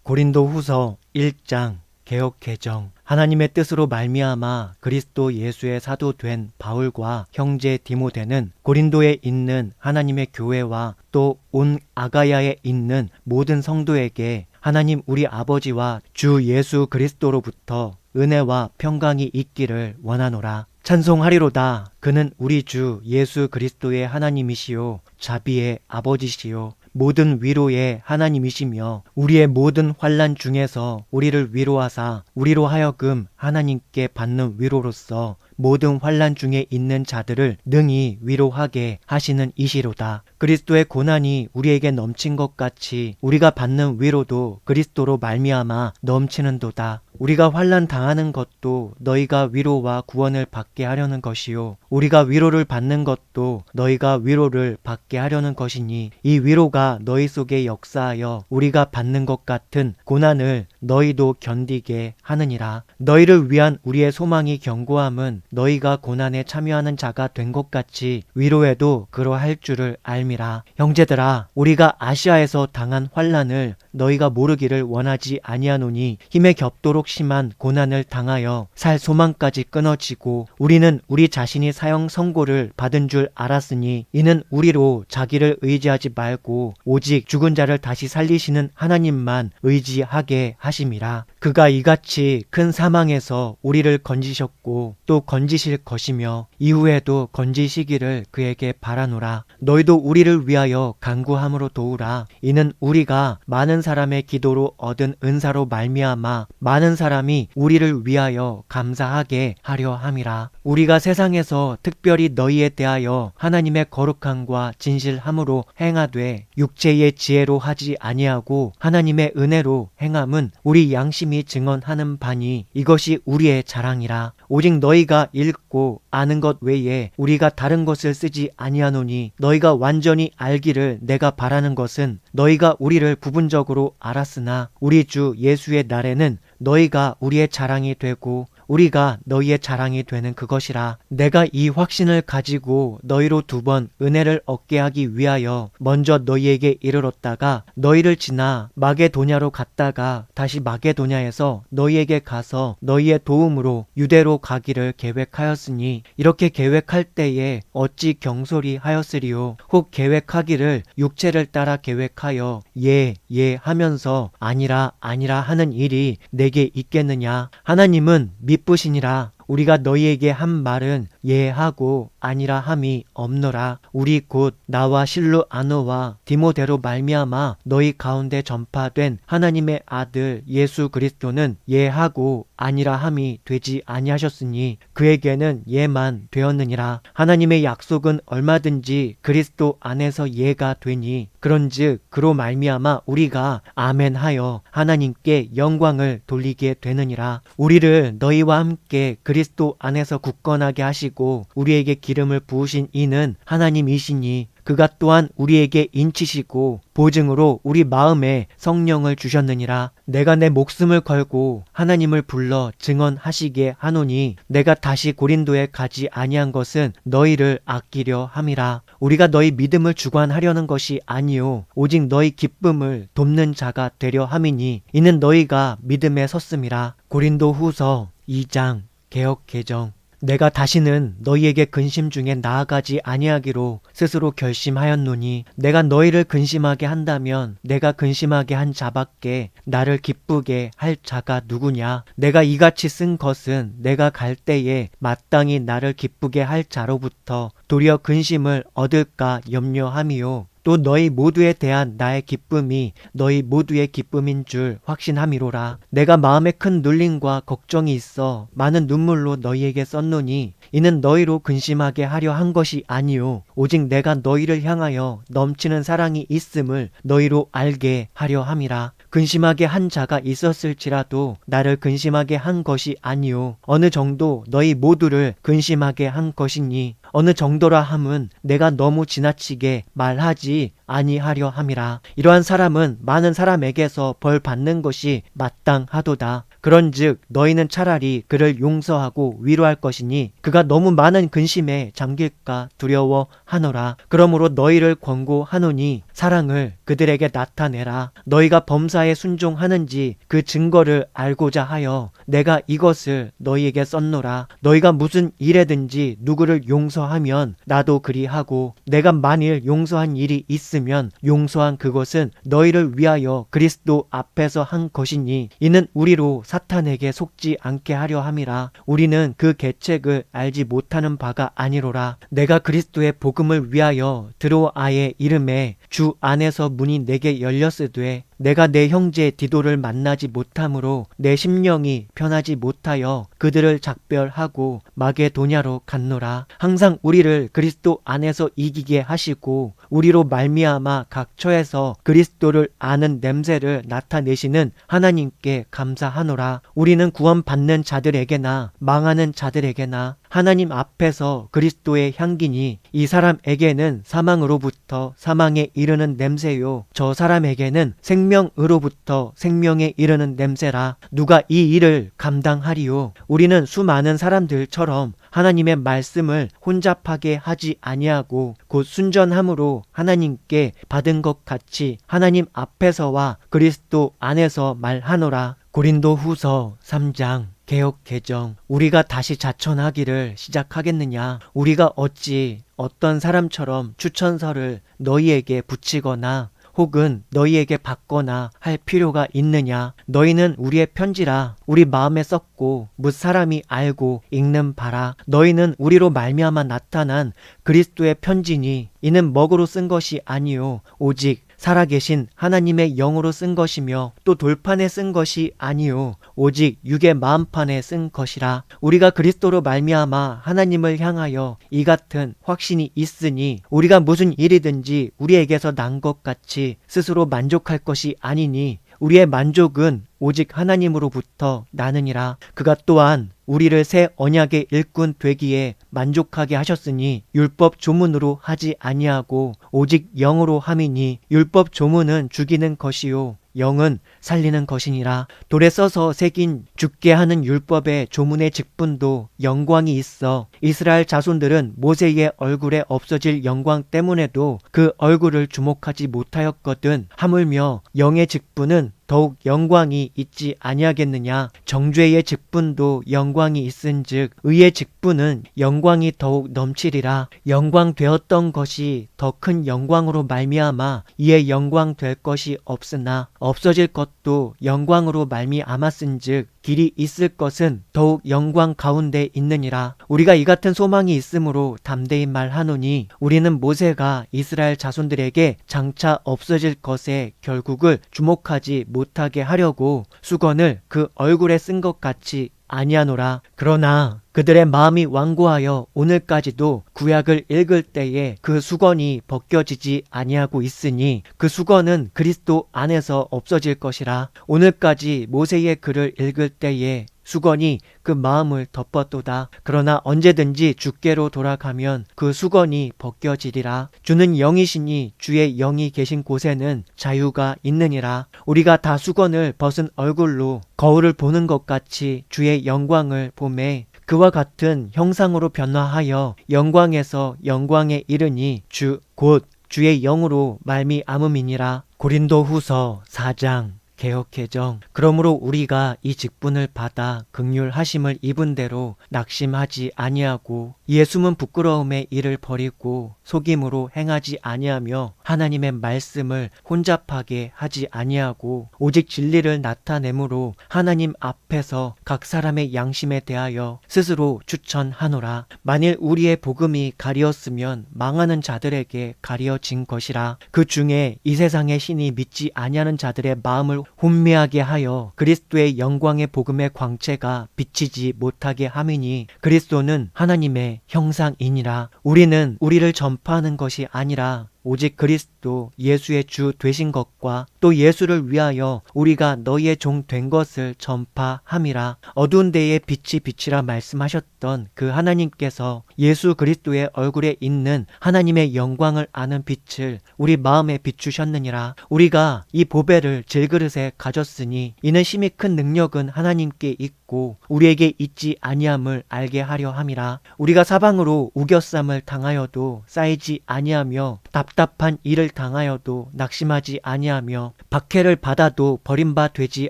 고린도후서 1장 개역 개정. 하나님의 뜻으로 말미암아 그리스도 예수의 사도 된 바울과 형제 디모데는 고린도에 있는 하나님의 교회와 또 온 아가야에 있는 모든 성도에게 하나님 우리 아버지와 주 예수 그리스도로부터 은혜와 평강이 있기를 원하노라. 찬송하리로다. 그는 우리 주 예수 그리스도의 하나님이시요 자비의 아버지시요 모든 위로의 하나님이시며 우리의 모든 환난 중에서 우리를 위로하사 우리로 하여금 하나님께 받는 위로로서 모든 환난 중에 있는 자들을 능히 위로하게 하시는 이시로다. 그리스도의 고난이 우리에게 넘친 것 같이 우리가 받는 위로도 그리스도로 말미암아 넘치는도다. 우리가 환난 당하는 것도 너희가 위로와 구원을 받게 하려는 것이요 우리가 위로를 받는 것도 너희가 위로를 받게 하려는 것이니 이 위로가 너희 속에 역사하여 우리가 받는 것 같은 고난을 너희도 견디게 하느니라. 너희를 위한 우리의 소망이 견고함은 너희가 고난에 참여하는 자가 된 것 같이 위로에도 그러할 줄을 알미라. 형제들아, 우리가 아시아에서 당한 환난을 너희가 모르기를 원하지 아니하노니 힘에 겹도록 심한 고난을 당하여 살 소망까지 끊어지고 우리는 우리 자신이 사형 선고를 받은 줄 알았으니 이는 우리로 자기를 의지하지 말고 오직 죽은 자를 다시 살리시는 하나님만 의지하게 하심이라. 그가 이같이 큰 사망에서 우리를 건지셨고 또 건지실 것이며 이후에도 건지시기를 그에게 바라노라. 너희도 우리를 위하여 간구함으로 도우라. 이는 우리가 많은 사람의 기도로 얻은 은사로 말미암아 많은 사람이 우리를 위하여 감사하게 하려 함이라. 우리가 세상에서 특별히 너희에 대하여 하나님의 거룩함과 진실함으로 행하되 육체의 지혜로 하지 아니하고 하나님의 은혜로 행함은 우리 양심이 증언하는 바니 이것이 우리의 자랑이라. 오직 너희가 읽고 아는 것 외에 우리가 다른 것을 쓰지 아니하노니 너희가 완전히 알기를 내가 바라는 것은 너희가 우리를 부분적으로 알았으나 우리 주 예수의 날에는 너희가 우리의 자랑이 되고 우리가 너희의 자랑이 되는 그것이라. 내가 이 확신을 가지고 너희로 2번 은혜를 얻게 하기 위하여 먼저 너희에게 이르렀다가 너희를 지나 마게도냐로 갔다가 다시 마게도냐에서 너희에게 가서 너희의 도움으로 유대로 가기를 계획하였으니 이렇게 계획할 때에 어찌 경솔히 하였으리요. 혹 계획하기를 육체를 따라 계획하여 예 하면서 아니라 하는 일이 내게 있겠느냐. 하나님은 미쁘시니라. 우리가 너희에게 한 말은 예하고 아니라 함이 없노라. 우리 곧 나와 실루아노와 디모데로 말미암아 너희 가운데 전파된 하나님의 아들 예수 그리스도는 예하고 아니라 함이 되지 아니하셨으니 그에게는 예만 되었느니라. 하나님의 약속은 얼마든지 그리스도 안에서 예가 되니 그런즉 그로 말미암아 우리가 아멘하여 하나님께 영광을 돌리게 되느니라. 우리를 너희와 함께 그리스도 안에서 굳건하게 하시고 우리에게 기름을 부으신 이는 하나님이시니 그가 또한 우리에게 인치시고 보증으로 우리 마음에 성령을 주셨느니라. 내가 내 목숨을 걸고 하나님을 불러 증언하시게 하노니 내가 다시 고린도에 가지 아니한 것은 너희를 아끼려 함이라. 우리가 너희 믿음을 주관하려는 것이 아니요 오직 너희 기쁨을 돕는 자가 되려 함이니 이는 너희가 믿음에 섰음이라. 고린도후서 2장 개역 개정. 내가 다시는 너희에게 근심 중에 나아가지 아니하기로 스스로 결심하였노니 내가 너희를 근심하게 한다면 내가 근심하게 한 자밖에 나를 기쁘게 할 자가 누구냐. 내가 이같이 쓴 것은 내가 갈 때에 마땅히 나를 기쁘게 할 자로부터 도리어 근심을 얻을까 염려함이요 또 너희 모두에 대한 나의 기쁨이 너희 모두의 기쁨인 줄 확신함이로라. 내가 마음에 큰 눌림과 걱정이 있어 많은 눈물로 너희에게 썼노니 이는 너희로 근심하게 하려 한 것이 아니요 오직 내가 너희를 향하여 넘치는 사랑이 있음을 너희로 알게 하려 함이라. 근심하게 한 자가 있었을지라도 나를 근심하게 한 것이 아니요 어느 정도 너희 모두를 근심하게 한 것이니 어느 정도라 함은 내가 너무 지나치게 말하지 아니하려 함이라. 이러한 사람은 많은 사람에게서 벌 받는 것이 마땅하도다. 그런즉 너희는 차라리 그를 용서하고 위로할 것이니 그가 너무 많은 근심에 잠길까 두려워하노라. 그러므로 너희를 권고하노니 사랑을 그들에게 나타내라. 너희가 범사에 순종하는지 그 증거를 알고자 하여 내가 이것을 너희에게 썼노라. 너희가 무슨 일에든지 누구를 용서하면 나도 그리하고 내가 만일 용서한 일이 있으면 용서한 그것은 너희를 위하여 그리스도 앞에서 한 것이니 이는 우리로 사탄에게 속지 않게 하려 함이라. 우리는 그 계책을 알지 못하는 바가 아니로라. 내가 그리스도의 복음을 위하여 드로아의 이름에 주 안에서 문이 내게 열렸으되 내가 내 형제 디도를 만나지 못함으로 내 심령이 편하지 못하여 그들을 작별하고 마게도냐로 갔노라. 항상 우리를 그리스도 안에서 이기게 하시고 우리로 말미암아 각 처에서 그리스도를 아는 냄새를 나타내시는 하나님께 감사하노라. 우리는 구원받는 자들에게나 망하는 자들에게나 하나님 앞에서 그리스도의 향기니 이 사람에게는 사망으로부터 사망에 이르는 냄새요 저 사람에게는 생명으로부터 생명에 이르는 냄새라. 누가 이 일을 감당하리요? 우리는 수많은 사람들처럼 하나님의 말씀을 혼잡하게 하지 아니하고 곧 순전함으로 하나님께 받은 것 같이 하나님 앞에서와 그리스도 안에서 말하노라. 고린도후서 3장 개역 개정. 우리가 다시 자천하기를 시작하겠느냐? 우리가 어찌 어떤 사람처럼 추천서를 너희에게 붙이거나 혹은 너희에게 받거나 할 필요가 있느냐? 너희는 우리의 편지라. 우리 마음에 썼고 뭇 사람이 알고 읽는 바라. 너희는 우리로 말미암아 나타난 그리스도의 편지니 이는 먹으로 쓴 것이 아니요 오직 살아계신 하나님의 영으로 쓴 것이며 또 돌판에 쓴 것이 아니요 오직 육의 마음판에 쓴 것이라. 우리가 그리스도로 말미암아 하나님을 향하여 이 같은 확신이 있으니 우리가 무슨 일이든지 우리에게서 난 것 같이 스스로 만족할 것이 아니니 우리의 만족은 오직 하나님으로부터 나느니라. 그가 또한 우리를 새 언약의 일꾼 되기에 만족하게 하셨으니 율법 조문으로 하지 아니하고 오직 영으로 함이니 율법 조문은 죽이는 것이요 영은 살리는 것이니라. 돌에 써서 새긴 죽게 하는 율법의 조문의 직분도 영광이 있어 이스라엘 자손들은 모세의 얼굴에 없어질 영광 때문에도 그 얼굴을 주목하지 못하였거든. 하물며 영의 직분은 더욱 영광이 있지 아니하겠느냐. 정죄의 직분도 영광이 있은즉 의의 직분은 영광이 더욱 넘치리라. 영광 되었던 것이 더 큰 영광으로 말미암아 이에 영광 될 것이 없으나 없어질 것도 영광으로 말미암았은즉 길이 있을 것은 더욱 영광 가운데 있느니라. 우리가 이 같은 소망이 있으므로 담대히 말하노니 우리는 모세가 이스라엘 자손들에게 장차 없어질 것의 결국을 주목하지 못하게 하려고 수건을 그 얼굴에 쓴 것 같이 아니하노라. 그러나 그들의 마음이 완고하여 오늘까지도 구약을 읽을 때에 그 수건이 벗겨지지 아니하고 있으니 그 수건은 그리스도 안에서 없어질 것이라. 오늘까지 모세의 글을 읽을 때에 수건이 그 마음을 덮었도다. 그러나 언제든지 주께로 돌아가면 그 수건이 벗겨지리라. 주는 영이시니 주의 영이 계신 곳에는 자유가 있느니라. 우리가 다 수건을 벗은 얼굴로 거울을 보는 것 같이 주의 영광을 보매 그와 같은 형상으로 변화하여 영광에서 영광에 이르니 주 곧 주의 영으로 말미암음이니라. 고린도후서 4장 개역 개정. 그러므로 우리가 이 직분을 받아 긍휼하심을 입은 대로 낙심하지 아니하고 이에 숨은 부끄러움의 일을 버리고 속임으로 행하지 아니하며 하나님의 말씀을 혼잡하게 하지 아니하고 오직 진리를 나타내므로 하나님 앞에서 각 사람의 양심에 대하여 스스로 추천하노라. 만일 우리의 복음이 가리었으면 망하는 자들에게 가리어진 것이라. 그 중에 이 세상의 신이 믿지 아니하는 자들의 마음을 혼미하게 하여 그리스도의 영광의 복음의 광채가 비치지 못하게 함이니 그리스도는 하나님의 형상이니라. 우리는 우리를 전파하는 것이 아니라 오직 그리스도 예수의 주 되신 것과 또 예수를 위하여 우리가 너희의 종 된 것을 전파함이라. 어두운 데에 빛이 빛이라 말씀하셨던 그 하나님께서 예수 그리스도의 얼굴에 있는 하나님의 영광을 아는 빛을 우리 마음에 비추셨느니라. 우리가 이 보배를 질그릇에 가졌으니 이는 심히 큰 능력은 하나님께 있고 우리에게 있지 아니함을 알게 하려 함이라. 우리가 사방으로 우겨쌈을 당하여도 쌓이지 아니하며 답답한 일을 당하여도 낙심하지 아니하며 박해를 받아도 버림바 되지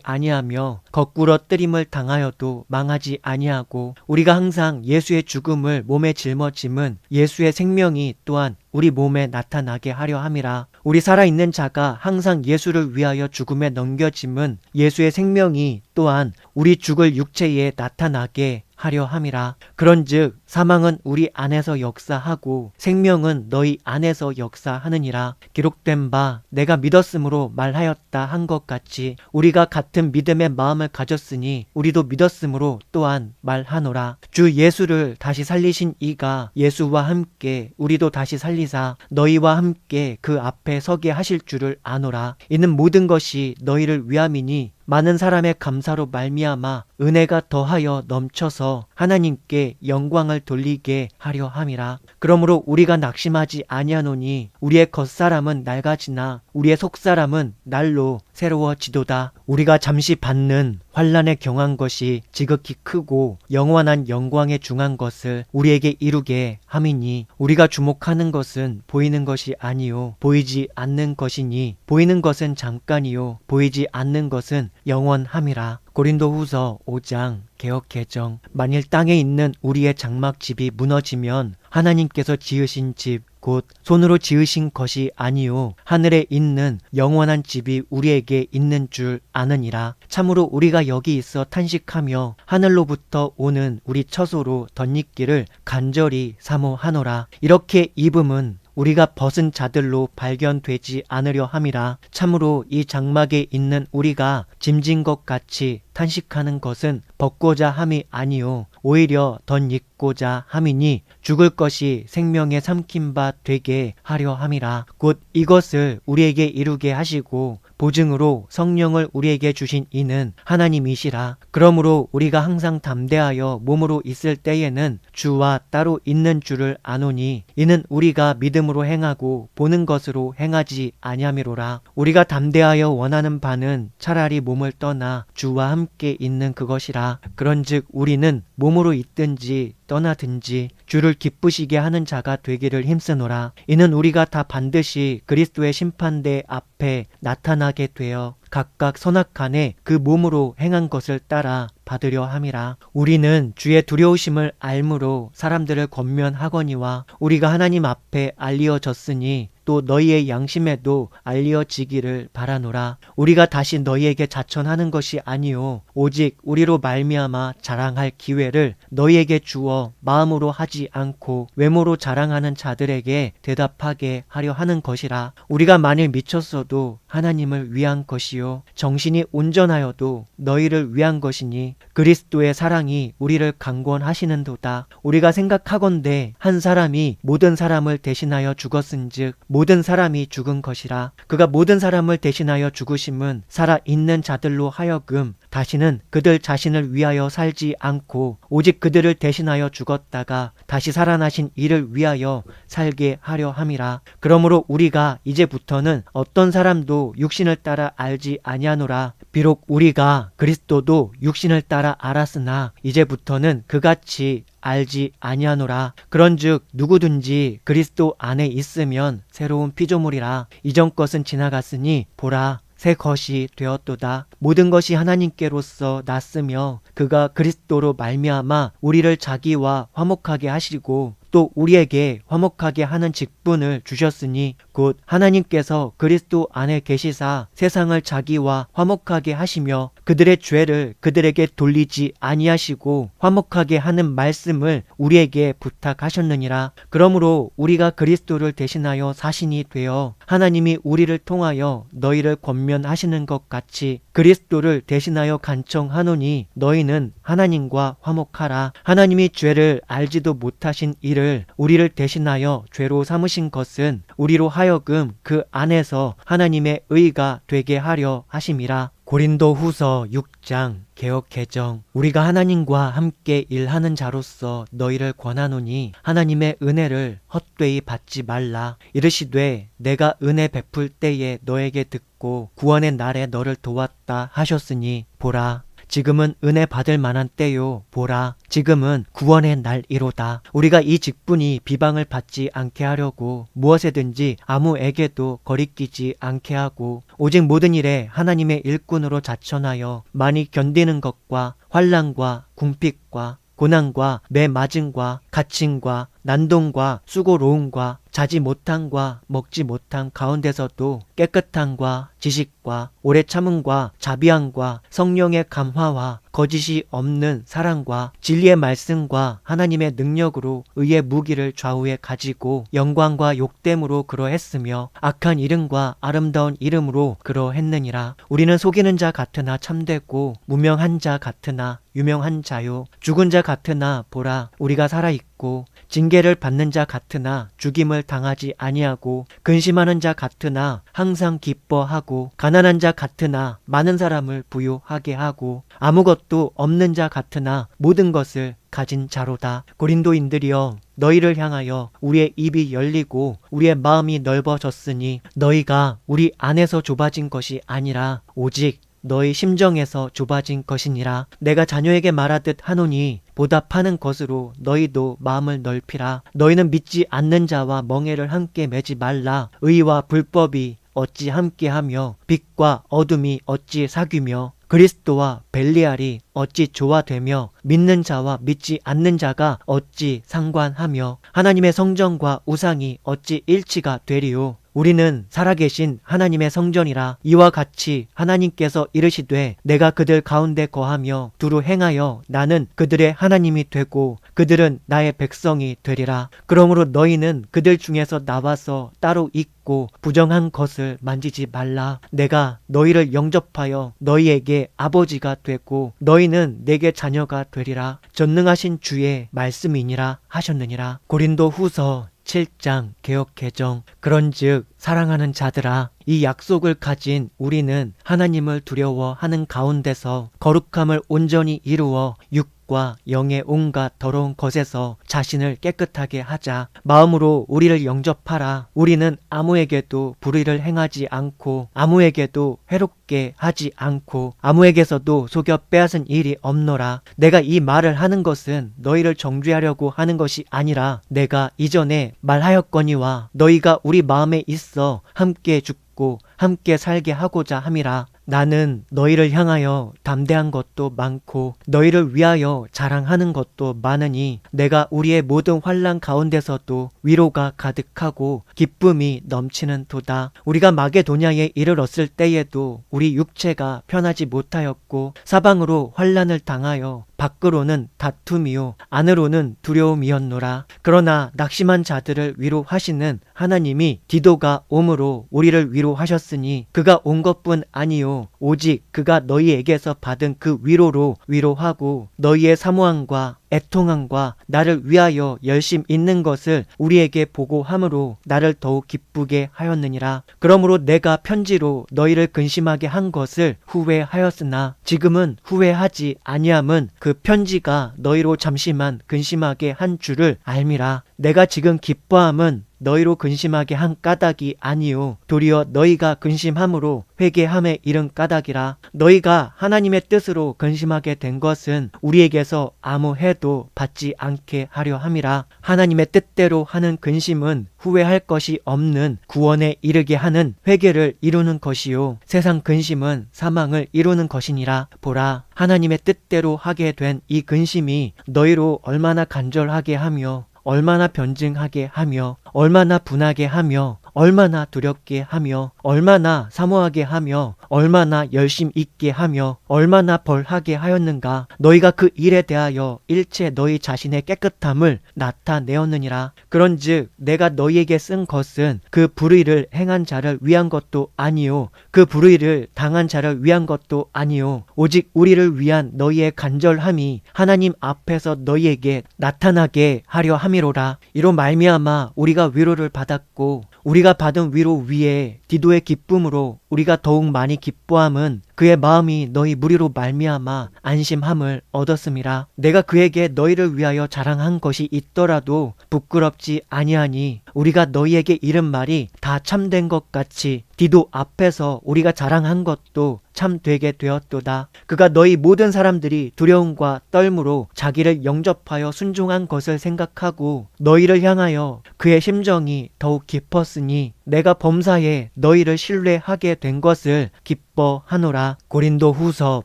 아니하며 거꾸로 뜨림을 당하여도 망하지 아니하고 우리가 항상 예수의 죽음을 몸에 짊어짐은 예수의 생명이 또한 우리 몸에 나타나게 하려 함이라. 우리 살아있는 자가 항상 예수를 위하여 죽음에 넘겨짐은 예수의 생명이 또한 우리 죽을 육체에 나타나게 하려 함이라. 그런즉 사망은 우리 안에서 역사하고 생명은 너희 안에서 역사하느니라. 기록된 바 내가 믿었으므로 말하였다 한 것 같이 우리가 같은 믿음의 마음을 가졌으니 우리도 믿었으므로 또한 말하노라. 주 예수를 다시 살리신 이가 예수와 함께 우리도 다시 살리사 너희와 함께 그 앞에 서게 하실 줄을 아노라. 이는 모든 것이 너희를 위함이니 많은 사람의 감사로 말미암아 은혜가 더하여 넘쳐서 하나님께 영광을 돌리게 하려 함이라. 그러므로 우리가 낙심하지 아니하노니 우리의 겉사람은 낡아지나 우리의 속사람은 날로 새로워지도다. 우리가 잠시 받는 환난에 경한 것이 지극히 크고 영원한 영광에 중한 것을 우리에게 이루게 함이니 우리가 주목하는 것은 보이는 것이 아니요 보이지 않는 것이니 보이는 것은 잠깐이요 보이지 않는 것은 영원함이라. 고린도후서 5장 개역개정. 만일 땅에 있는 우리의 장막집이 무너지면 하나님께서 지으신 집 곧 손으로 지으신 것이 아니요 하늘에 있는 영원한 집이 우리에게 있는 줄 아느니라. 참으로 우리가 여기 있어 탄식하며 하늘로부터 오는 우리 처소로 덧입기를 간절히 사모하노라. 이렇게 입음은 우리가 벗은 자들로 발견되지 않으려 함이라. 참으로 이 장막에 있는 우리가 짐진 것 같이 탄식하는 것은 벗고자 함이 아니요 오히려 덧입고자 함이니 죽을 것이 생명에 삼킨 바 되게 하려 함이라. 곧 이것을 우리에게 이루게 하시고 보증으로 성령을 우리에게 주신 이는 하나님이시라. 그러므로 우리가 항상 담대하여 몸으로 있을 때에는 주와 따로 있는 줄을 아노니 이는 우리가 믿음으로 행하고 보는 것으로 행하지 아니함이로라. 우리가 담대하여 원하는 바는 차라리 몸을 떠나 주와 함께 있는 그것이라. 그런즉 우리는 몸으로 있든지 떠나든지 주를 기쁘시게 하는 자가 되기를 힘쓰노라. 이는 우리가 다 반드시 그리스도의 심판대 앞에 나타나게 되어 각각 선악간에 그 몸으로 행한 것을 따라 받으려 함이라. 우리는 주의 두려우심을 알므로 사람들을 권면하거니와 우리가 하나님 앞에 알리어졌으니 또 너희의 양심에도 알리어지기를 바라노라. 우리가 다시 너희에게 자천하는 것이 아니요 오직 우리로 말미암아 자랑할 기회를 너희에게 주어 마음으로 하지 않고 외모로 자랑하는 자들에게 대답하게 하려 하는 것이라. 우리가 만일 미쳤어도 하나님을 위한 것이요 정신이 온전하여도 너희를 위한 것이니 그리스도의 사랑이 우리를 강권하시는도다. 우리가 생각하건대 한 사람이 모든 사람을 대신하여 죽었은즉 모든 사람이 죽은 것이라. 그가 모든 사람을 대신하여 죽으심은 살아있는 자들로 하여금 다시는 그들 자신을 위하여 살지 않고 오직 그들을 대신하여 죽었다가 다시 살아나신 이를 위하여 살게 하려 함이라. 그러므로 우리가 이제부터는 어떤 사람도 육신을 따라 알지 아니하노라. 비록 우리가 그리스도도 육신을 따라 알았으나 이제부터는 그같이 알지 아니하노라. 그런즉 누구든지 그리스도 안에 있으면 새로운 피조물이라. 이전 것은 지나갔으니 보라 새 것이 되었도다. 모든 것이 하나님께로서 났으며 그가 그리스도로 말미암아 우리를 자기와 화목하게 하시고 또 우리에게 화목하게 하는 직분을 주셨으니 곧 하나님께서 그리스도 안에 계시사 세상을 자기와 화목하게 하시며 그들의 죄를 그들에게 돌리지 아니하시고 화목하게 하는 말씀을 우리에게 부탁하셨느니라. 그러므로 우리가 그리스도를 대신하여 사신이 되어 하나님이 우리를 통하여 너희를 권면하시는 것 같이 그리스도를 대신하여 간청하노니 너희는 하나님과 화목하라. 하나님이 죄를 알지도 못하신 이를 이를 우리를 대신하여 죄로 삼으신 것은 우리로 하여금 그 안에서 하나님의 의가 되게 하려 하심이라. 고린도 후서 6장 개역 개정. 우리가 하나님과 함께 일하는 자로서 너희를 권하노니 하나님의 은혜를 헛되이 받지 말라. 이르시되 내가 은혜 베풀 때에 너에게 듣고 구원의 날에 너를 도왔다 하셨으니 보라, 지금은 은혜 받을 만한 때요. 보라, 지금은 구원의 날이로다. 우리가 이 직분이 비방을 받지 않게 하려고 무엇에든지 아무에게도 거리끼지 않게 하고 오직 모든 일에 하나님의 일꾼으로 자천하여 많이 견디는 것과 환난과 궁핍과 고난과 매 맞음과 갇힘과 난동과 수고로움과 자지 못함과 먹지 못함 가운데서도 깨끗함과 지식과 오래 참음과 자비함과 성령의 감화와 거짓이 없는 사랑과 진리의 말씀과 하나님의 능력으로 의의 무기를 좌우에 가지고 영광과 욕됨으로 그러했으며 악한 이름과 아름다운 이름으로 그러했느니라. 우리는 속이는 자 같으나 참되고 무명한 자 같으나 유명한 자요, 죽은 자 같으나 보라 우리가 살아있고 징계를 받는 자 같으나 죽임을 당하지 아니하고 근심하는 자 같으나 항상 기뻐하고 가난한 자 같으나 많은 사람을 부유하게 하고 아무것도 없는 자 같으나 모든 것을 가진 자로다. 고린도인들이여, 너희를 향하여 우리의 입이 열리고 우리의 마음이 넓어졌으니 너희가 우리 안에서 좁아진 것이 아니라 오직 너희 심정에서 좁아진 것이니라. 내가 자녀에게 말하듯 하노니 보답하는 것으로 너희도 마음을 넓히라. 너희는 믿지 않는 자와 멍에를 함께 매지 말라. 의와 불법이 어찌 함께하며 빛과 어둠이 어찌 사귀며 그리스도와 벨리알이 어찌 조화되며 믿는 자와 믿지 않는 자가 어찌 상관하며 하나님의 성전과 우상이 어찌 일치가 되리요. 우리는 살아계신 하나님의 성전이라. 이와 같이 하나님께서 이르시되 내가 그들 가운데 거하며 두루 행하여 나는 그들의 하나님이 되고 그들은 나의 백성이 되리라. 그러므로 너희는 그들 중에서 나와서 따로 있고 부정한 것을 만지지 말라. 내가 너희를 영접하여 너희에게 아버지가 되고 너희는 내게 자녀가 되리라. 전능하신 주의 말씀이니라 하셨느니라. 고린도 후서 7장 개역 개정. 그런즉 사랑하는 자들아, 이 약속을 가진 우리는 하나님을 두려워하는 가운데서 거룩함을 온전히 이루어 육과 영의 온갖 더러운 것에서 자신을 깨끗하게 하자. 마음으로 우리를 영접하라. 우리는 아무에게도 불의를 행하지 않고 아무에게도 해롭게 하지 않고 아무에게서도 속여 빼앗은 일이 없노라. 내가 이 말을 하는 것은 너희를 정죄하려고 하는 것이 아니라 내가 이전에 말하였거니와 너희가 우리 마음에 있어 함께 죽고 함께 살게 하고자 함이라. 나는 너희를 향하여 담대한 것도 많고 너희를 위하여 자랑하는 것도 많으니 내가 우리의 모든 환난 가운데서도 위로가 가득하고 기쁨이 넘치는 도다. 우리가 마게도냐에 이르렀을 때에도 우리 육체가 편하지 못하였고 사방으로 환난을 당하여 밖으로는 다툼이요 안으로는 두려움이었노라. 그러나 낙심한 자들을 위로하시는 하나님이 디도가 옴으로 우리를 위로하셨으니 그가 온 것뿐 아니요 오직 그가 너희에게서 받은 그 위로로 위로하고 너희의 사모함과 애통함과 나를 위하여 열심 있는 것을 우리에게 보고함으로 나를 더욱 기쁘게 하였느니라. 그러므로 내가 편지로 너희를 근심하게 한 것을 후회하였으나 지금은 후회하지 아니함은 그 편지가 너희로 잠시만 근심하게 한 줄을 알미라. 내가 지금 기뻐함은 너희로 근심하게 한 까닭이 아니요 도리어 너희가 근심함으로 회개함에 이른 까닭이라. 너희가 하나님의 뜻으로 근심하게 된 것은 우리에게서 아무 해도 받지 않게 하려 함이라. 하나님의 뜻대로 하는 근심은 후회할 것이 없는 구원에 이르게 하는 회개를 이루는 것이요 세상 근심은 사망을 이루는 것이니라. 보라, 하나님의 뜻대로 하게 된 이 근심이 너희로 얼마나 간절하게 하며 얼마나 변증하게 하며 얼마나 분하게 하며 얼마나 두렵게 하며 얼마나 사모하게 하며 얼마나 열심 있게 하며 얼마나 벌하게 하였는가. 너희가 그 일에 대하여 일체 너희 자신의 깨끗함을 나타내었느니라. 그런즉 내가 너희에게 쓴 것은 그 불의를 행한 자를 위한 것도 아니요 그 불의를 당한 자를 위한 것도 아니요 오직 우리를 위한 너희의 간절함이 하나님 앞에서 너희에게 나타나게 하려 함이로라. 이로 말미암아 우리가 위로를 받았고 우리가 받은 위로 위에 디도의 기쁨으로 우리가 더욱 많이 기뻐함은 그의 마음이 너희 무리로 말미암아 안심함을 얻었음이라. 내가 그에게 너희를 위하여 자랑한 것이 있더라도 부끄럽지 아니하니 우리가 너희에게 이른 말이 다 참된 것 같이 디도 앞에서 우리가 자랑한 것도 참되게 되었도다. 그가 너희 모든 사람들이 두려움과 떨므로 자기를 영접하여 순종한 것을 생각하고 너희를 향하여 그의 심정이 더욱 깊었으니 내가 범사에 너희를 신뢰하게 된 것을 기뻐하노라. 고린도 후서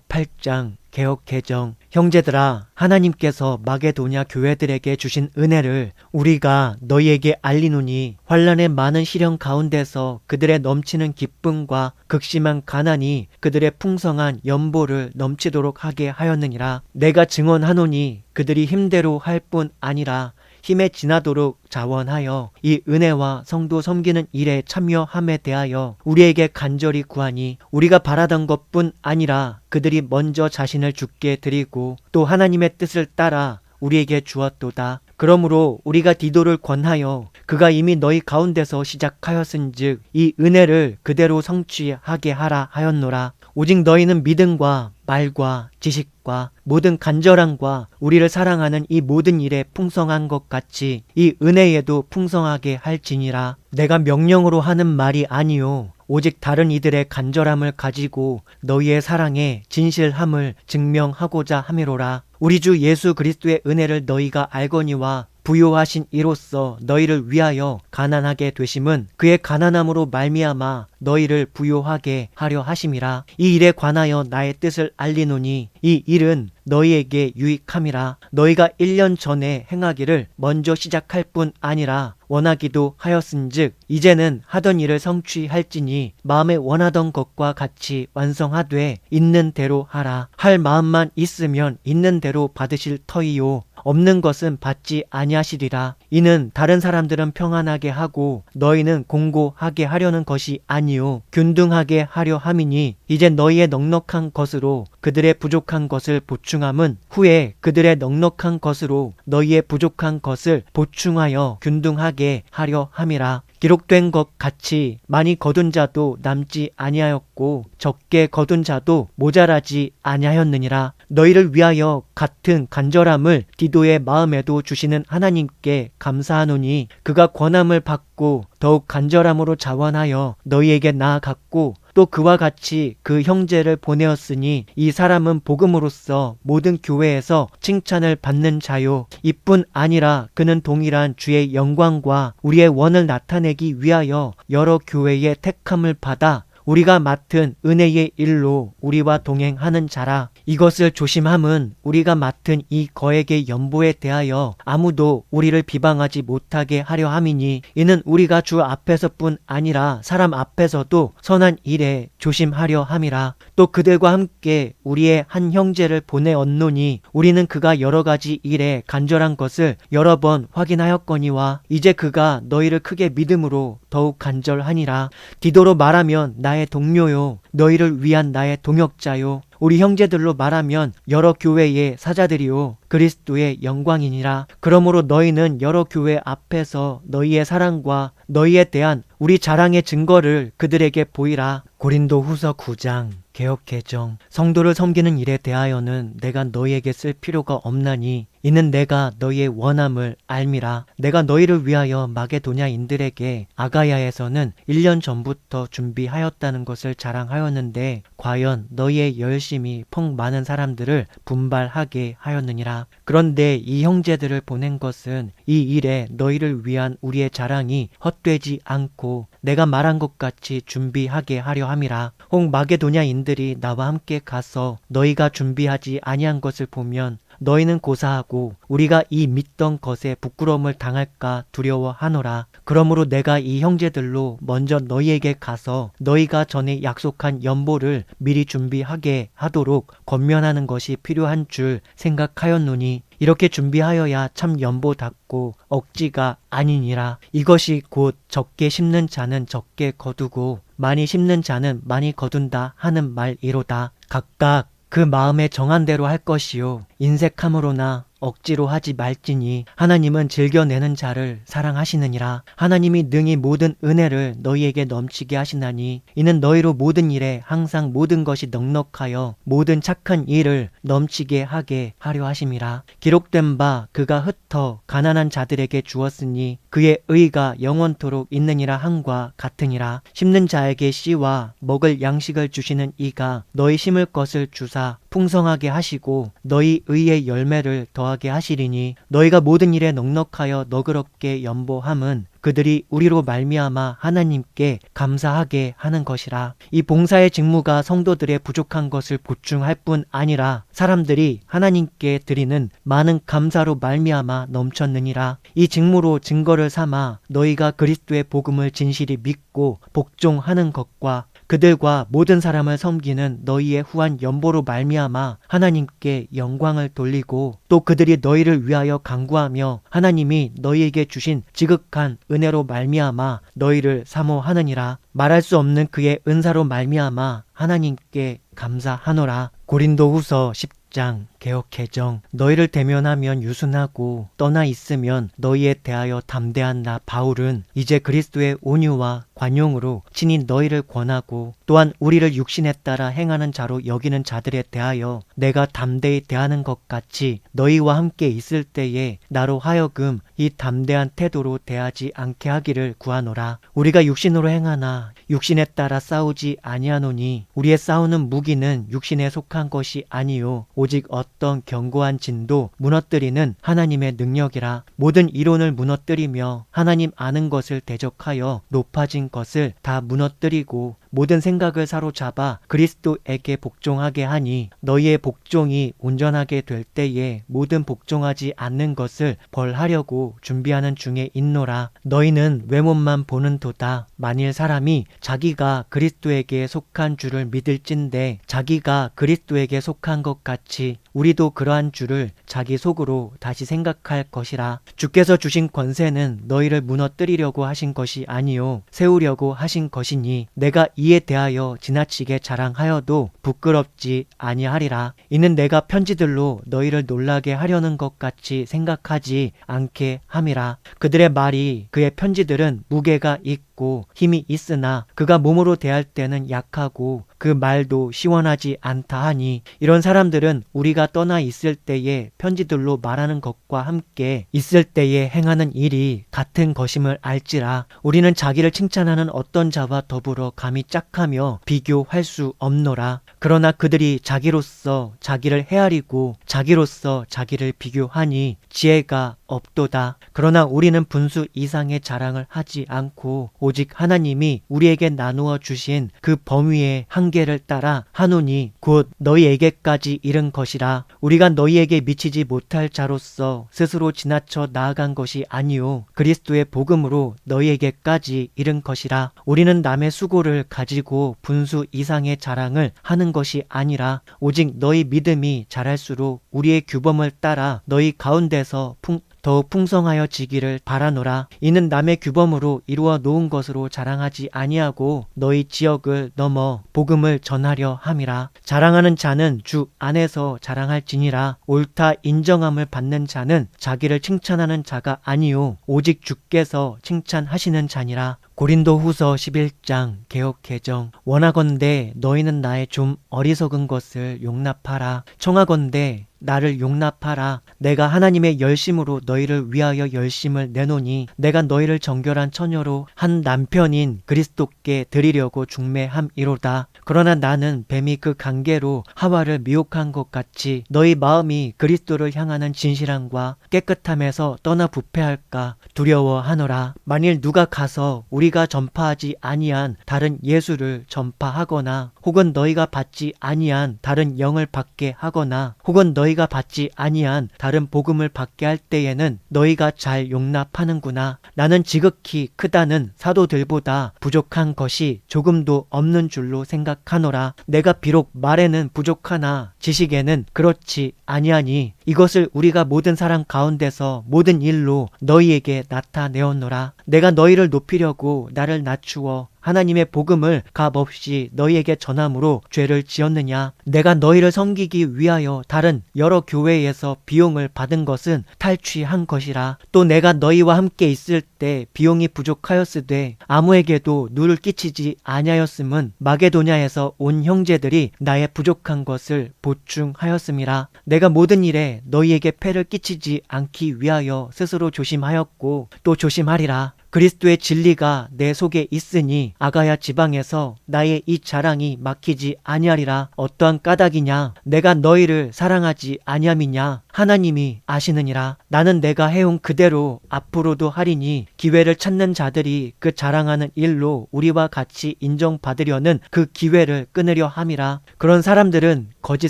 8장 개역 개정. 형제들아, 하나님께서 마게도냐 교회들에게 주신 은혜를 우리가 너희에게 알리노니 환난의 많은 시련 가운데서 그들의 넘치는 기쁨과 극심한 가난이 그들의 풍성한 연보를 넘치도록 하게 하였느니라. 내가 증언하노니 그들이 힘대로 할 뿐 아니라 힘에 지나도록 자원하여 이 은혜와 성도 섬기는 일에 참여함에 대하여 우리에게 간절히 구하니 우리가 바라던 것뿐 아니라 그들이 먼저 자신을 주께 드리고 또 하나님의 뜻을 따라 우리에게 주었도다. 그러므로 우리가 디도를 권하여 그가 이미 너희 가운데서 시작하였은즉 이 은혜를 그대로 성취하게 하라 하였노라. 오직 너희는 믿음과 말과 지식과 모든 간절함과 우리를 사랑하는 이 모든 일에 풍성한 것 같이 이 은혜에도 풍성하게 할지니라. 내가 명령으로 하는 말이 아니요 오직 다른 이들의 간절함을 가지고 너희의 사랑의 진실함을 증명하고자 함이로라. 우리 주 예수 그리스도의 은혜를 너희가 알거니와 부요하신 이로써 너희를 위하여 가난하게 되심은 그의 가난함으로 말미암아 너희를 부요하게 하려 하심이라. 이 일에 관하여 나의 뜻을 알리노니 이 일은 너희에게 유익함이라. 너희가 1년 전에 행하기를 먼저 시작할 뿐 아니라 원하기도 하였은즉 이제는 하던 일을 성취할지니 마음에 원하던 것과 같이 완성하되 있는 대로 하라. 할 마음만 있으면 있는 대로 받으실 터이요 없는 것은 받지 아니하시리라. 이는 다른 사람들은 평안하게 하고 너희는 공고하게 하려는 것이 아니요 균등하게 하려 함이니 이제 너희의 넉넉한 것으로 그들의 부족한 것을 보충함은 후에 그들의 넉넉한 것으로 너희의 부족한 것을 보충하여 균등하게 하려 함이라. 기록된 것 같이 많이 거둔 자도 남지 아니하였고 적게 거둔 자도 모자라지 아니하였느니라. 너희를 위하여 같은 간절함을 디도의 마음에도 주시는 하나님께 감사하노니 그가 권함을 받고 더욱 간절함으로 자원하여 너희에게 나아갔고 또 그와 같이 그 형제를 보내었으니 이 사람은 복음으로써 모든 교회에서 칭찬을 받는 자요 이뿐 아니라 그는 동일한 주의 영광과 우리의 원을 나타내기 위하여 여러 교회의 택함을 받아 우리가 맡은 은혜의 일로 우리와 동행하는 자라. 이것을 조심함은 우리가 맡은 이 거액의 연보에 대하여 아무도 우리를 비방하지 못하게 하려 함이니 이는 우리가 주 앞에서뿐 아니라 사람 앞에서도 선한 일에 조심하려 함이라. 또 그들과 함께 우리의 한 형제를 보내었노니 우리는 그가 여러 가지 일에 간절한 것을 여러 번 확인하였거니와 이제 그가 너희를 크게 믿음으로 더욱 간절하니라. 디도로 말하면 나의 동료요 너희를 위한 나의 동역자요 우리 형제들로 말하면 여러 교회의 사자들이요 그리스도의 영광이니라. 그러므로 너희는 여러 교회 앞에서 너희의 사랑과 너희에 대한 우리 자랑의 증거를 그들에게 보이라. 고린도 후서 9장 개역 개정. 성도를 섬기는 일에 대하여는 내가 너희에게 쓸 필요가 없나니 이는 내가 너희의 원함을 알미라. 내가 너희를 위하여 마게도냐인들에게 아가야에서는 1년 전부터 준비하였다는 것을 자랑하였는데 과연 너희의 열심이 폭 많은 사람들을 분발하게 하였느니라. 그런데 이 형제들을 보낸 것은 이 일에 너희를 위한 우리의 자랑이 헛되지 않고 내가 말한 것 같이 준비하게 하려 함이라. 혹 마게도냐인들이 나와 함께 가서 너희가 준비하지 아니한 것을 보면 너희는 고사하고 우리가 이 믿던 것에 부끄러움을 당할까 두려워하노라. 그러므로 내가 이 형제들로 먼저 너희에게 가서 너희가 전에 약속한 연보를 미리 준비하게 하도록 권면하는 것이 필요한 줄 생각하였노니 이렇게 준비하여야 참 연보답고 억지가 아니니라. 이것이 곧 적게 심는 자는 적게 거두고 많이 심는 자는 많이 거둔다 하는 말이로다. 각각 그 마음에 정한 대로 할 것이요 인색함으로나 억지로 하지 말지니 하나님은 즐겨내는 자를 사랑하시느니라. 하나님이 능히 모든 은혜를 너희에게 넘치게 하시나니 이는 너희로 모든 일에 항상 모든 것이 넉넉하여 모든 착한 일을 넘치게 하게 하려 하심이라. 기록된 바 그가 흩어 가난한 자들에게 주었으니 그의 의가 영원토록 있느니라 함과 같으니라. 심는 자에게 씨와 먹을 양식을 주시는 이가 너희 심을 것을 주사 풍성하게 하시고 너희 의의 열매를 더하게 하시리니 너희가 모든 일에 넉넉하여 너그럽게 연보함은 그들이 우리로 말미암아 하나님께 감사하게 하는 것이라. 이 봉사의 직무가 성도들의 부족한 것을 보충할 뿐 아니라 사람들이 하나님께 드리는 많은 감사로 말미암아 넘쳤느니라. 이 직무로 증거를 삼아 너희가 그리스도의 복음을 진실히 믿고 복종하는 것과 그들과 모든 사람을 섬기는 너희의 후한 연보로 말미암아 하나님께 영광을 돌리고 또 그들이 너희를 위하여 간구하며 하나님이 너희에게 주신 지극한 은혜로 말미암아 너희를 사모하느니라. 말할 수 없는 그의 은사로 말미암아 하나님께 감사하노라. 고린도후서 10장 개역개정. 너희를 대면하면 유순하고 떠나 있으면 너희에 대하여 담대한 나 바울은 이제 그리스도의 온유와 관용으로 친히 너희를 권하고 또한 우리를 육신에 따라 행하는 자로 여기는 자들에 대하여 내가 담대히 대하는 것 같이 너희와 함께 있을 때에 나로 하여금 이 담대한 태도로 대하지 않게 하기를 구하노라. 우리가 육신으로 행하나 육신에 따라 싸우지 아니하노니 우리의 싸우는 무기는 육신에 속한 것이 아니요 오직 어떤 견고한 진도 무너뜨리는 하나님의 능력이라. 모든 이론을 무너뜨리며 하나님 아는 것을 대적하여 높아진 것을 다 무너뜨리고 모든 생각을 사로잡아 그리스도에게 복종하게 하니 너희의 복종이 온전하게 될 때에 모든 복종하지 않는 것을 벌하려고 준비하는 중에 있노라. 너희는 외모만 보는 도다. 만일 사람이 자기가 그리스도에게 속한 줄을 믿을진대 자기가 그리스도에게 속한 것 같이 우리도 그러한 줄을 자기 속으로 다시 생각할 것이라. 주께서 주신 권세는 너희를 무너뜨리려고 하신 것이 아니요 세우려고 하신 것이니 내가 이에 대하여 지나치게 자랑하여도 부끄럽지 아니하리라. 이는 내가 편지들로 너희를 놀라게 하려는 것 같이 생각하지 않게 함이라. 그들의 말이 그의 편지들은 무게가 있고 힘이 있으나 그가 몸으로 대할 때는 약하고 그 말도 시원하지 않다 하니 이런 사람들은 우리가 떠나 있을 때에 편지들로 말하는 것과 함께 있을 때에 행하는 일이 같은 것임을 알지라. 우리는 자기를 칭찬하는 어떤 자와 더불어 감히 짝하며 비교할 수 없노라. 그러나 그들이 자기로서 자기를 헤아리고 자기로서 자기를 비교하니 지혜가 없도다. 그러나 우리는 분수 이상의 자랑을 하지 않고 오직 하나님이 우리에게 나누어 주신 그 범위의 한계를 따라 하노니 곧 너희에게까지 이른 것이라. 우리가 너희에게 미치지 못할 자로서 스스로 지나쳐 나아간 것이 아니요 그리스도의 복음으로 너희에게까지 이른 것이라. 우리는 남의 수고를 가지고 분수 이상의 자랑을 하는 것이 아니라 오직 너희 믿음이 자랄수록 우리의 규범을 따라 너희 가운데서 더욱 풍성하여지기를 바라노라. 이는 남의 규범으로 이루어 놓은 것으로 자랑하지 아니하고 너희 지역을 넘어 복음을 전하려 함이라. 자랑하는 자는 주 안에서 자랑할지니라. 옳다 인정함을 받는 자는 자기를 칭찬하는 자가 아니요 오직 주께서 칭찬하시는 자니라. 고린도후서 11장 개역개정. 원하건대 너희는 나의 좀 어리석은 것을 용납하라. 청하건대 나를 용납하라. 내가 하나님의 열심으로 너희를 위하여 열심을 내노니 내가 너희를 정결한 처녀로 한 남편인 그리스도께 드리려고 중매함이로다. 그러나 나는 뱀이 그 관계로 하와를 미혹한 것 같이 너희 마음이 그리스도를 향하는 진실함과 깨끗함에서 떠나 부패할까 두려워하노라. 만일 누가 가서 우리가 전파하지 아니한 다른 예수를 전파하거나 혹은 너희가 받지 아니한 다른 영을 받게 하거나 혹은 너희가 너희가 받지 아니한 다른 복음을 받게 할 때에는 너희가 잘 용납하는구나. 나는 지극히 크다는 사도들보다 부족한 것이 조금도 없는 줄로 생각하노라. 내가 비록 말에는 부족하나 지식에는 그렇지 아니하니 이것을 우리가 모든 사람 가운데서 모든 일로 너희에게 나타내었노라. 내가 너희를 높이려고 나를 낮추어 하나님의 복음을 값없이 너희에게 전함으로 죄를 지었느냐? 내가 너희를 섬기기 위하여 다른 여러 교회에서 비용을 받은 것은 탈취한 것이라. 또 내가 너희와 함께 있을 때 비용이 부족하였으되 아무에게도 누를 끼치지 아니하였음은 마게도냐에서 온 형제들이 나의 부족한 것을 보충하였음이라. 내가 모든 일에 너희에게 폐를 끼치지 않기 위하여 스스로 조심하였고 또 조심하리라. 그리스도의 진리가 내 속에 있으니 아가야 지방에서 나의 이 자랑이 막히지 아니하리라. 어떠한 까닭이냐? 내가 너희를 사랑하지 아니함이냐? 하나님이 아시느니라. 나는 내가 해온 그대로 앞으로도 하리니 기회를 찾는 자들이 그 자랑하는 일로 우리와 같이 인정받으려는 그 기회를 끊으려 함이라. 그런 사람들은 거짓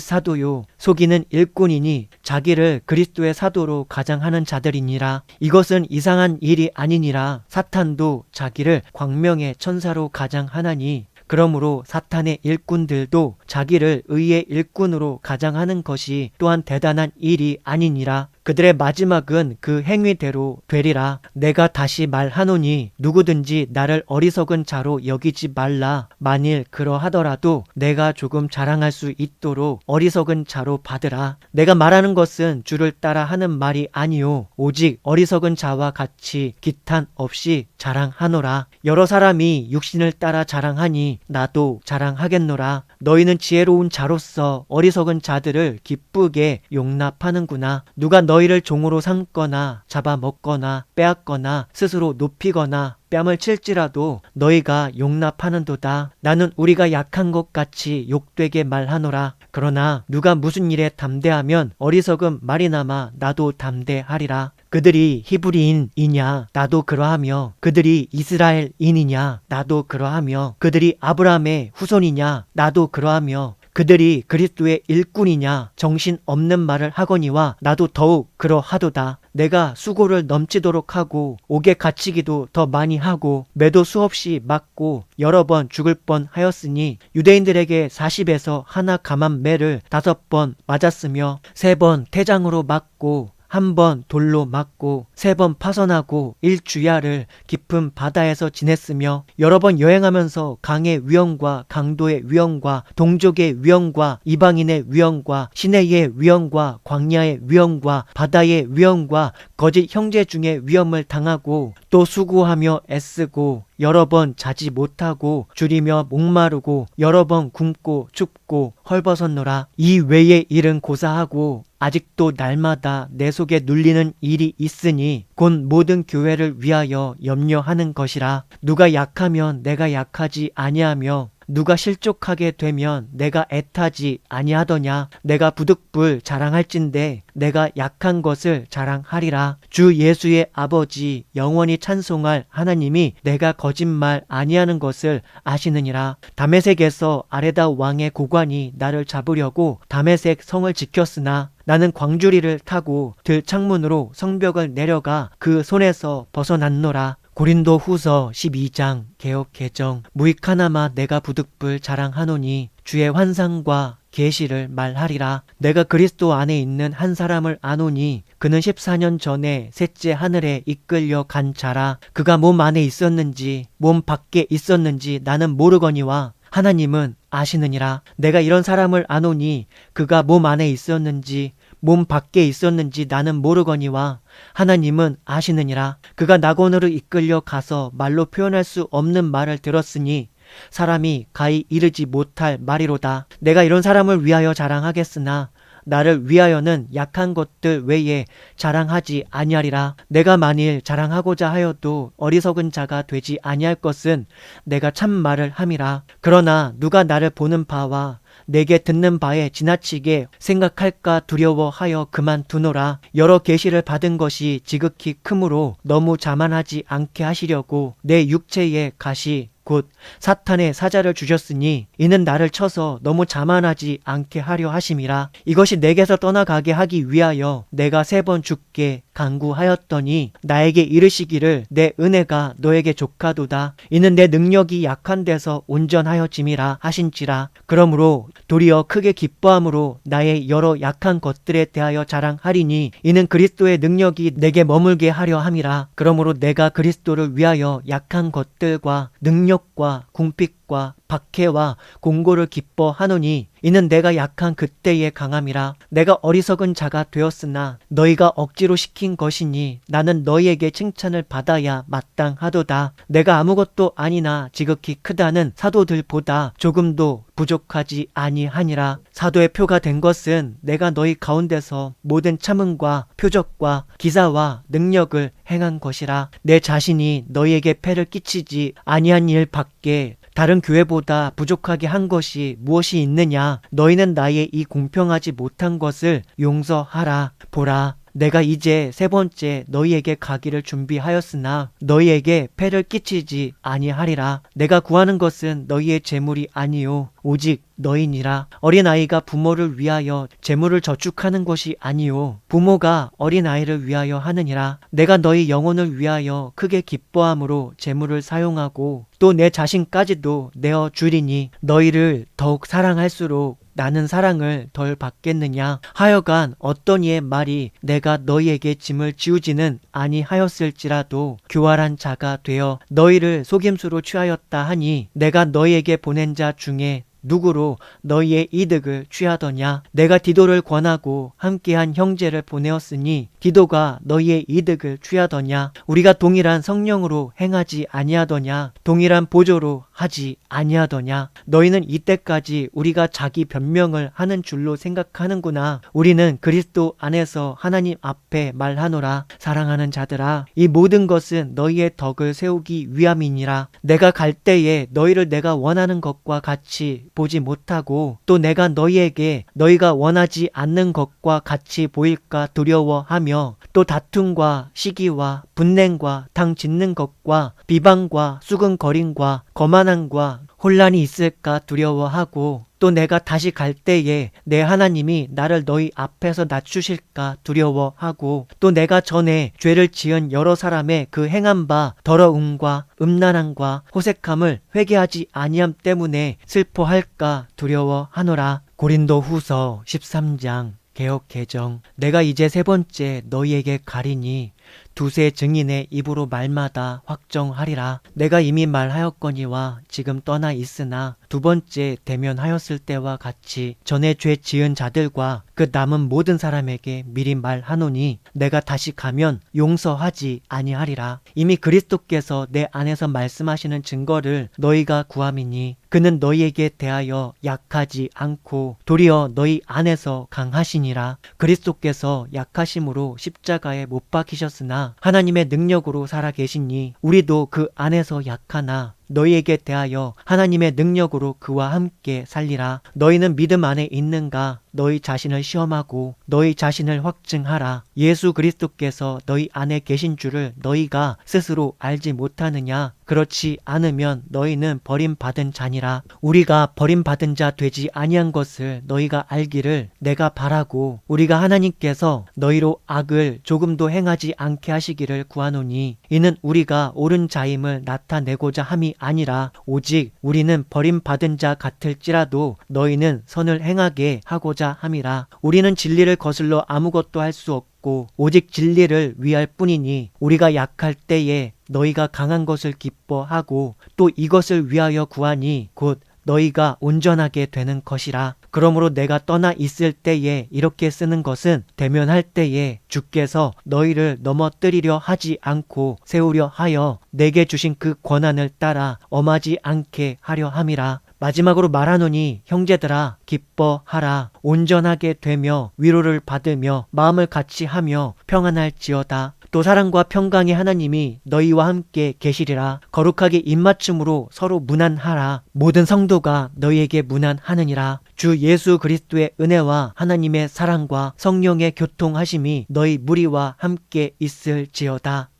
사도요 속이는 일꾼이니 자기를 그리스도의 사도로 가장하는 자들이니라. 이것은 이상한 일이 아니니라. 사탄도 자기를 광명의 천사로 가장하나니 그러므로 사탄의 일꾼들도 자기를 의의 일꾼으로 가장하는 것이 또한 대단한 일이 아니니라. 그들의 마지막은 그 행위대로 되리라. 내가 다시 말하노니 누구든지 나를 어리석은 자로 여기지 말라. 만일 그러하더라도 내가 조금 자랑할 수 있도록 어리석은 자로 받으라. 내가 말하는 것은 주를 따라 하는 말이 아니요 오직 어리석은 자와 같이 기탄 없이 자랑하노라. 여러 사람이 육신을 따라 자랑하니 나도 자랑하겠노라. 너희는 지혜로운 자로서 어리석은 자들을 기쁘게 용납하는구나. 누가 너희를 종으로 삼거나 잡아먹거나 빼앗거나 스스로 높이거나 뺨을 칠지라도 너희가 용납하는도다. 나는 우리가 약한 것 같이 욕되게 말하노라. 그러나 누가 무슨 일에 담대하면 어리석은 말이나마 나도 담대하리라. 그들이 히브리인이냐 나도 그러하며 그들이 이스라엘인이냐 나도 그러하며 그들이 아브라함의 후손이냐 나도 그러하며 그들이 그리스도의 일꾼이냐 정신없는 말을 하거니와 나도 더욱 그러하도다. 내가 수고를 넘치도록 하고 옥에 갇히기도 더 많이 하고 매도 수없이 맞고 여러 번 죽을 뻔하였으니 유대인들에게 40에서 하나 감한 매를 5번 맞았으며 3번 태장으로 맞고 1번 돌로 맞고 3번 파선하고 1주야를 깊은 바다에서 지냈으며 여러 번 여행하면서 강의 위험과 강도의 위험과 동족의 위험과 이방인의 위험과 시내의 위험과 광야의 위험과 바다의 위험과 거짓 형제 중에 위험을 당하고 또 수고하며 애쓰고 여러 번 자지 못하고 줄이며 목마르고 여러 번 굶고 춥고 헐벗었노라. 이 외의 일은 고사하고 아직도 날마다 내 속에 눌리는 일이 있으니 곧 모든 교회를 위하여 염려하는 것이라. 누가 약하면 내가 약하지 아니하며 누가 실족하게 되면 내가 애타지 아니하더냐. 내가 부득불 자랑할진대 내가 약한 것을 자랑하리라. 주 예수의 아버지 영원히 찬송할 하나님이 내가 거짓말 아니하는 것을 아시느니라. 다메섹에서 아레다 왕의 고관이 나를 잡으려고 다메섹 성을 지켰으나 나는 광주리를 타고 들창문으로 성벽을 내려가 그 손에서 벗어났노라. 고린도 후서 12장 개역 개정. 무익하나마 내가 부득불 자랑하노니 주의 환상과 계시를 말하리라. 내가 그리스도 안에 있는 한 사람을 아노니 그는 14년 전에 셋째 하늘에 이끌려 간 자라. 그가 몸 안에 있었는지 몸 밖에 있었는지 나는 모르거니와 하나님은 아시느니라. 내가 이런 사람을 아노니 그가 몸 안에 있었는지 몸 밖에 있었는지 나는 모르거니와 하나님은 아시느니라. 그가 낙원으로 이끌려 가서 말로 표현할 수 없는 말을 들었으니 사람이 가히 이르지 못할 말이로다. 내가 이런 사람을 위하여 자랑하겠으나 나를 위하여는 약한 것들 외에 자랑하지 아니하리라. 내가 만일 자랑하고자 하여도 어리석은 자가 되지 아니할 것은 내가 참 말을 함이라. 그러나 누가 나를 보는 바와 내게 듣는 바에 지나치게 생각할까 두려워하여 그만두노라. 여러 계시를 받은 것이 지극히 크므로 너무 자만하지 않게 하시려고 내 육체의 가시 곧 사탄의 사자를 주셨으니 이는 나를 쳐서 너무 자만하지 않게 하려 하심이라. 이것이 내게서 떠나가게 하기 위하여 내가 3번 주께 간구하였더니 나에게 이르시기를 내 은혜가 너에게 족하도다. 이는 내 능력이 약한 데서 온전하여짐이라 하신지라. 그러므로 도리어 크게 기뻐함으로 나의 여러 약한 것들에 대하여 자랑하리니 이는 그리스도의 능력이 내게 머물게 하려 함이라. 그러므로 내가 그리스도를 위하여 약한 것들과 능력과 궁핍과 박해와 공고를 기뻐하노니 이는 내가 약한 그때의 강함이라. 내가 어리석은 자가 되었으나 너희가 억지로 시킨 것이니 나는 너희에게 칭찬을 받아야 마땅하도다. 내가 아무것도 아니나 지극히 크다는 사도들보다 조금도 부족하지 아니하니라. 사도의 표가 된 것은 내가 너희 가운데서 모든 참음과 표적과 기사와 능력을 행한 것이라. 내 자신이 너희에게 폐를 끼치지 아니한 일 밖에 다른 교회보다 부족하게 한 것이 무엇이 있느냐? 너희는 나의 이 공평하지 못한 것을 용서하라. 보라, 내가 이제 3번째 너희에게 가기를 준비하였으나 너희에게 폐를 끼치지 아니하리라. 내가 구하는 것은 너희의 재물이 아니요 오직 너희니라. 어린아이가 부모를 위하여 재물을 저축하는 것이 아니요 부모가 어린아이를 위하여 하느니라. 내가 너희 영혼을 위하여 크게 기뻐함으로 재물을 사용하고 또 내 자신까지도 내어 주리니 너희를 더욱 사랑할수록 나는 사랑을 덜 받겠느냐. 하여간 어떤 이의 말이 내가 너희에게 짐을 지우지는 아니하였을지라도 교활한 자가 되어 너희를 속임수로 취하였다 하니 내가 너희에게 보낸 자 중에 누구로 너희의 이득을 취하더냐. 내가 디도를 권하고 함께한 형제를 보내었으니 디도가 너희의 이득을 취하더냐. 우리가 동일한 성령으로 행하지 아니하더냐. 동일한 보조로 하지 아니하더냐. 너희는 이때까지 우리가 자기 변명을 하는 줄로 생각하는구나. 우리는 그리스도 안에서 하나님 앞에 말하노라. 사랑하는 자들아, 이 모든 것은 너희의 덕을 세우기 위함이니라. 내가 갈 때에 너희를 내가 원하는 것과 같이 보지 못하고 또 내가 너희에게 너희가 원하지 않는 것과 같이 보일까 두려워하며 또 다툼과 시기와 분냉과 당 짓는 것과 비방과 수근거림과 거만함과 혼란이 있을까 두려워하고 또 내가 다시 갈 때에 내 하나님이 나를 너희 앞에서 낮추실까 두려워하고 또 내가 전에 죄를 지은 여러 사람의 그 행한 바 더러움과 음란함과 호색함을 회개하지 아니함 때문에 슬퍼할까 두려워하노라. 고린도 후서 13장 개역 개정. 내가 이제 3번째 너희에게 가리니 두세 증인의 입으로 말마다 확정하리라. 내가 이미 말하였거니와 지금 떠나 있으나 2번째 대면하였을 때와 같이 전에 죄 지은 자들과 그 남은 모든 사람에게 미리 말하노니 내가 다시 가면 용서하지 아니하리라. 이미 그리스도께서 내 안에서 말씀하시는 증거를 너희가 구함이니 그는 너희에게 대하여 약하지 않고 도리어 너희 안에서 강하시니라. 그리스도께서 약하심으로 십자가에 못 박히셨으나 하나님의 능력으로 살아계시니 우리도 그 안에서 약하나 너희에게 대하여 하나님의 능력으로 그와 함께 살리라. 너희는 믿음 안에 있는가? 너희 자신을 시험하고 너희 자신을 확증하라. 예수 그리스도께서 너희 안에 계신 줄을 너희가 스스로 알지 못하느냐? 그렇지 않으면 너희는 버림받은 자니라. 우리가 버림받은 자 되지 아니한 것을 너희가 알기를 내가 바라고 우리가 하나님께서 너희로 악을 조금도 행하지 않게 하시기를 구하노니 이는 우리가 옳은 자임을 나타내고자 함이 아니라 오직 우리는 버림받은 자 같을지라도 너희는 선을 행하게 하고자 함이라. 우리는 진리를 거슬러 아무것도 할 수 없고 오직 진리를 위할 뿐이니 우리가 약할 때에 너희가 강한 것을 기뻐하고 또 이것을 위하여 구하니 곧 너희가 온전하게 되는 것이라. 그러므로 내가 떠나 있을 때에 이렇게 쓰는 것은 대면할 때에 주께서 너희를 넘어뜨리려 하지 않고 세우려 하여 내게 주신 그 권한을 따라 엄하지 않게 하려 함이라. 마지막으로 말하노니 형제들아 기뻐하라. 온전하게 되며 위로를 받으며 마음을 같이 하며 평안할지어다. 또 사랑과 평강의 하나님이 너희와 함께 계시리라. 거룩하게 입맞춤으로 서로 문안하라. 모든 성도가 너희에게 문안하느니라. 주 예수 그리스도의 은혜와 하나님의 사랑과 성령의 교통하심이 너희 무리와 함께 있을지어다.